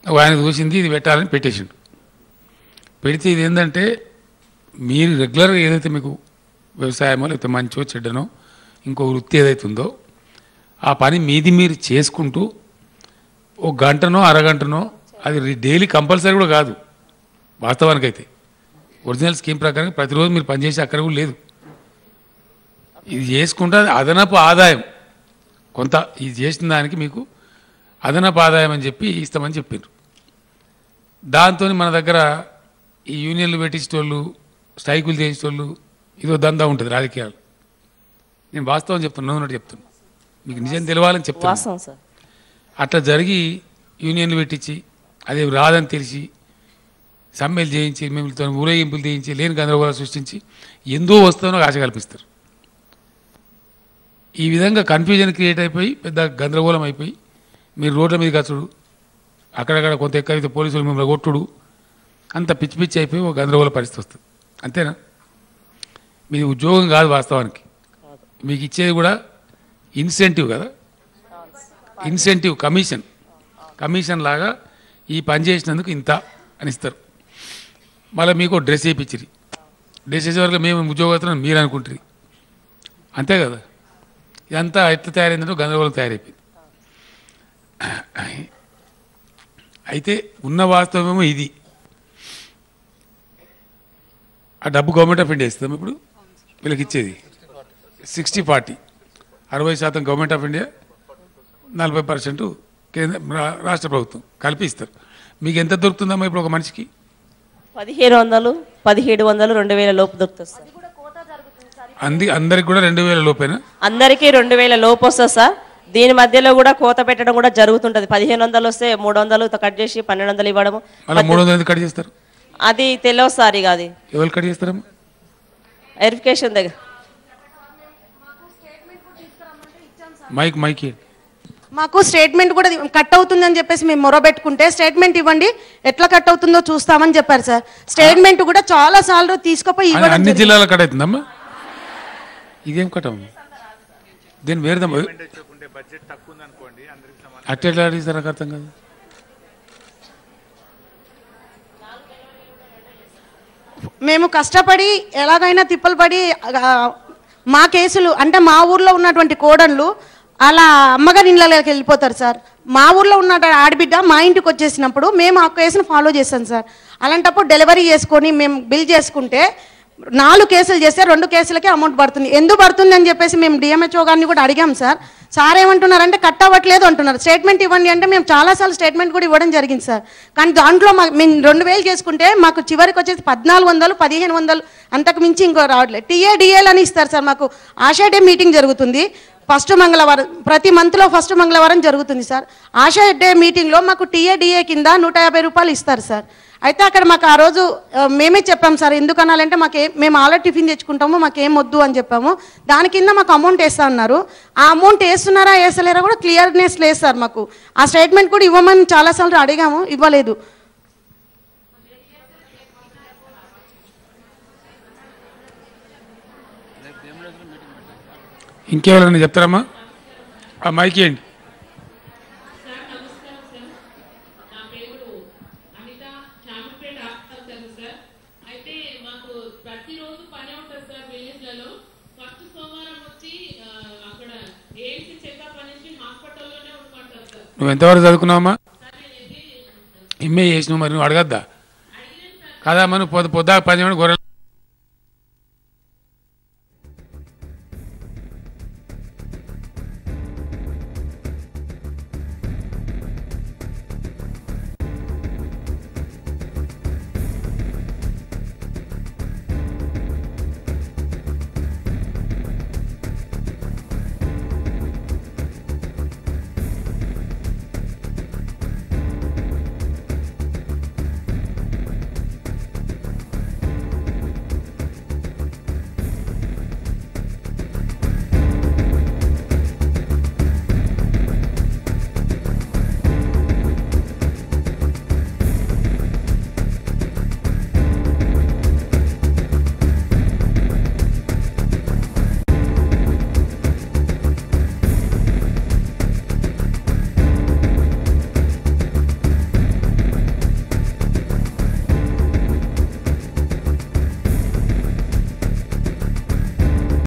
ఆయన చూసింది ఇది పెట్టాలని పెట్టేసిండు. పెడితే ఇది ఏంటంటే మీరు రెగ్యులర్గా ఏదైతే మీకు వ్యవసాయమో లేకపోతే మంచో చెడ్డనో ఇంకో వృత్తి ఏదైతే ఉందో ఆ పని మీది మీరు చేసుకుంటూ ఒక గంటనో అరగంటనో అది డైలీ కంపల్సరీ కూడా కాదు. వాస్తవానికైతే ఒరిజినల్ స్కీమ్ ప్రకారం ప్రతిరోజు మీరు పనిచేసే అక్కడ కూడా లేదు. ఇది చేసుకుంటే అదనపు ఆదాయం కొంత ఇది చేసిన దానికి మీకు అదనపు ఆదాయం అని చెప్పి ఇస్తామని చెప్పారు. దాంతో మన దగ్గర ఈ యూనియన్లు పెట్టించేటోళ్ళు స్ట్రైకులు చేసేటోళ్ళు ఇదో దందా ఉంటుంది రాజకీయాలు. నేను వాస్తవం చెప్తున్నాను, ఉన్నట్టు చెప్తున్నాను, మీకు నిజం తెలవాలని చెప్తున్నాను. అట్లా జరిగి యూనియన్లు పెట్టించి అది రాదని తెలిసి సమ్మెలు చేయించి మిమ్మల్ని ఊరేగింపులు చేయించి లేని గందరగోళాలు సృష్టించి ఎందో వస్తుందో ఆశ కల్పిస్తారు. ఈ విధంగా కన్ఫ్యూజన్ క్రియేట్ అయిపోయి పెద్ద గందరగోళం అయిపోయి మీరు రోడ్ల మీద కచ్చుడు, అక్కడక్కడ కొంత ఎక్కువైతే పోలీసులు మిమ్మల్ని కొట్టుడు, అంత పిచ్చి పిచ్చి అయిపోయి ఒక గందరగోళ పరిస్థితి వస్తుంది. అంతేనా? మీది ఉద్యోగం కాదు వాస్తవానికి, మీకు ఇచ్చేది కూడా ఇన్సెంటివ్ కదా, ఇన్సెంటివ్ కమిషన్ లాగా ఈ పని చేసినందుకు ఇంత అని ఇస్తారు. మళ్ళీ మీకు డ్రెస్ వేయించిరి, డ్రెస్ వేసే వరకు మేము ఉద్యోగస్తులను మీరు అనుకుంటారు. అంతే కదా? ఇదంతా ఎట్లా తయారైందంటే గందరగోళం తయారైపోయింది. అయితే ఉన్న వాస్తవమేమో ఇది. ఆ డబ్బు గవర్నమెంట్ ఆఫ్ ఇండియా ఇస్తాం. ఇప్పుడు వీళ్ళకి ఇచ్చేది 60-40, 60% గవర్నమెంట్ ఆఫ్ ఇండియా, 40% కేంద్ర రాష్ట్ర ప్రభుత్వం కలిపి ఇస్తారు. మీకు ఎంత దొరుకుతుందమ్మా ఇప్పుడు ఒక మనిషికి? 1500, 1700, 2000 లోపు దొరుకుతుంది సార్. అందరికి కూడా 2000 లోపేనా? అందరికీ 2000 లోపు వస్తుంది సార్. దీని మధ్యలో కూడా కోత పెట్టడం కూడా జరుగుతుంటది. 1500 వస్తే 300 కట్ చేసి 1200 ఇవ్వడము. 300 కట్ చేస్తారు. అది తెలియదు సార్. ఇక అది ఎవరు కట్ చేస్తారమ్మా? వెరిఫికేషన్ దగ్గర మైక్ మాకు స్టేట్మెంట్ కూడా కట్ అవుతుందని చెప్పేసి మేము మొరబెట్టుకుంటే స్టేట్మెంట్ ఇవ్వండి ఎట్లా కట్ అవుతుందో చూస్తామని చెప్పారు సార్. స్టేట్మెంట్ కూడా చాలా సార్లు తీసుకుపోయి అన్ని జిల్లాలో కట్ అవుతుందమ్మా. ఇదేం కట్ అమ్మా? దీని వేరేదమ్మా. అట్లా అడిగిస్తారు నాకు అర్థం కాదు. మేము కష్టపడి ఎలాగైనా తిప్పలు పడి మా కేసులు అంటే మా ఊర్లో ఉన్నటువంటి కోడళ్ళు అలా అమ్మగారి ఇళ్ళకి వెళ్ళిపోతారు సార్. మా ఊర్లో ఉన్న ఆడబిడ్డ మా ఇంటికి వచ్చేసినప్పుడు మేము ఆ కేసును ఫాలో చేస్తాం సార్. అలాంటప్పుడు డెలివరీ చేసుకొని మేము బిల్ చేసుకుంటే 4 కేసులు చేస్తే 2 కేసులకే అమౌంట్ పడుతుంది. ఎందుకు పడుతుంది అని చెప్పేసి మేము డిఎంహెచ్ఓ గారిని కూడా అడిగాం సార్. సార్ ఏమంటున్నారంటే కట్ అవ్వట్లేదు అంటున్నారు. స్టేట్మెంట్ ఇవ్వండి అంటే మేము చాలాసార్లు స్టేట్మెంట్ కూడా ఇవ్వడం జరిగింది సార్. కానీ దాంట్లో మేము 2000 చేసుకుంటే మాకు చివరికి వచ్చేసి 1400, 1500 అంతకు మించి ఇంకో రావట్లేదు. టీఏడిఏలు అని ఇస్తారు సార్. మాకు ఆశా డే మీటింగ్ జరుగుతుంది ఫస్ట్ మంగళవారం, ప్రతి మంత్లో ఫస్ట్ మంగళవారం జరుగుతుంది సార్. ఆశా డే మీటింగ్లో మాకు టీఏడిఏ కింద 150 రూపాయలు ఇస్తారు సార్. అయితే అక్కడ మాకు ఆ రోజు మేమే చెప్పాం సార్. ఎందుకు అనాలంటే మేము ఆల్రెడీ టిఫిన్ తెచ్చుకుంటాము, మాకేం వద్దు అని చెప్పాము. దాని కింద మాకు అమౌంట్ వేస్తా అన్నారు. ఆ అమౌంట్ వేస్తున్నారా వేస్తలేరా కూడా క్లియర్నెస్ లేదు సార్. మాకు ఆ స్టేట్మెంట్ కూడా ఇవ్వమని చాలాసార్లు అడిగాము, ఇవ్వలేదు. ఇంకెవరైనా చెప్తారమ్మా? ఆ మైక్ ఏంటి? నువ్వు ఎంతవరకు చదువుకున్నావమ్మా? ఎంఏ చేసినావు, మరి నువ్వు అడగద్దా? కాదా మనం పొద్దాక 10 గొర్రెలు